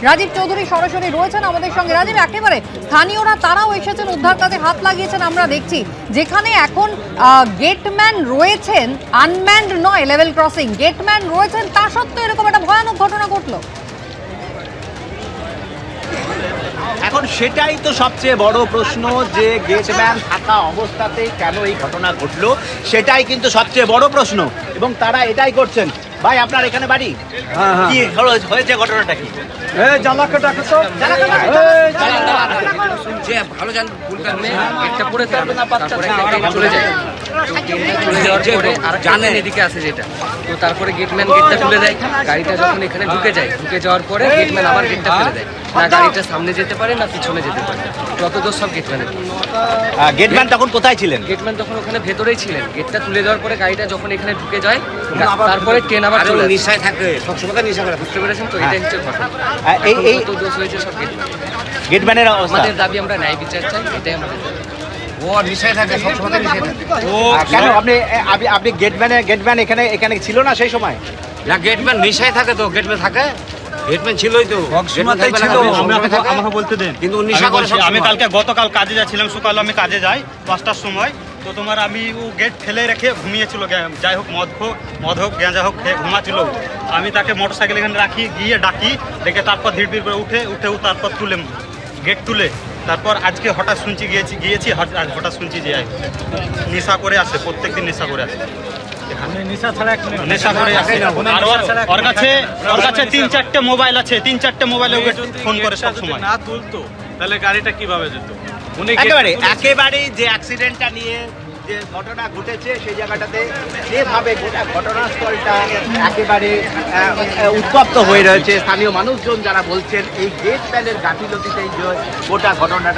রাজীব চৌধুরী সরাসরি রয়েছেন আমাদের সঙ্গে। রাজীব, একেবারে স্থানীয়রা তারাও এসেছেন, উদ্ধার কাজে হাত লাগিয়েছেন। আমরা দেখছি যেখানে এখন গেটম্যান রয়েছেন, আনম্যান্ড নয়, লেভেল ক্রসিং গেটম্যান রয়েছেন, তা সত্ত্বেও এরকম একটা ভয়ানক ঘটনা ঘটলো। এখন সেটাই তো সবচেয়ে বড় প্রশ্ন, যে গেটম্যান থাকা অবস্থাতেই কেন এই ঘটনা ঘটলো, সেটাই কিন্তু সবচেয়ে বড় প্রশ্ন। এবং তারা এটাই করছেন। ভাই, আপনার এখানে বাড়ি? কি হয়েছে, ঘটনাটা কি? ভালো জান ভুল কারণে একটা পড়ে তারপরে চলে যায়, চলে যাওয়ার পরে আর জানেন এদিকে আছে যেটা, তো তারপরে গেটম্যান গেটটা তুলে দেয়। গাড়িটা যখন এখানে ঢুকে যায়, ঢুকে যাওয়ার পরে গেটম্যান আবার গেটটা ফেলে দেয়। না গাড়িটা সামনে যেতে পারে না পিছনে যেতে পারে, যতদূর সব গেটম্যানের। গেটম্যান তখন কোথায় ছিলেন? গেটম্যান তখন ওখানে ভেতরেই ছিলেন। গেটটা তুলে দেওয়ার পরে গাড়িটা যখন এখানে ঢুকে যায়, তারপরে ট্রেন আবার চলে নিশায় থাকে, সবসময় নিশা করে, বুঝতে পেরেছেন তো? এটাই হচ্ছে ঘটনা। এই তো দোষ হয়েছে সব গেটম্যানের অবস্থা। আমাদের দাবি, আমরা ন্যায় বিচার চাই, এটাই আমাদের দাবি। ও নিশায় থাকে, সবসময় নিশায় থাকে। কেন আপনি গেটম্যান এখানে ছিল না সেই সময়? না, গেটম্যান নিশায় থাকে তো, গেটম্যান থাকে, গেটম্যান ছিলই তো, আমাকে বলতে দেন। কিন্তু নিশা করে। আমি গতকাল কাজে যাচ্ছিলাম, সকালে আমি কাজে যাই 5টার সময়। তো তোমার আমি ও গেট ফেলে রেখে ঘুমিয়েছিল, যাই হোক মদ হোক গাঁজা হোক খেয়ে ঘুমাচ্ছিল। আমি তাকে মোটরসাইকেল এখানে রাখি, গিয়ে ডাকি, দেখে তারপর ধীর করে উঠে তারপর গেট তুলে তারপর আজকে হঠাৎ শুনছি গিয়েছি হঠাৎ শুনছি যে নেশা করে আসে, প্রত্যেকদিন নেশা করে আসে। নেশা করে আসে। আর ওর কাছে 3-4টে মোবাইল আছে, 3-4টে মোবাইলে ফোন করে সব সময়। না তুলতো তাহলে গাড়িটা কিভাবে যেত? একেবারে যে অ্যাক্সিডেন্টটা নিয়ে যে ঘটনা ঘটেছে সেই জায়গাটাতে যেভাবে গোটা ঘটনাস্থলটা একেবারে উত্তপ্ত হয়ে রয়েছে, স্থানীয় মানুষজন যারা বলছেন এই গেটম্যানের গাফিলতিতেই গোটা ঘটনাটা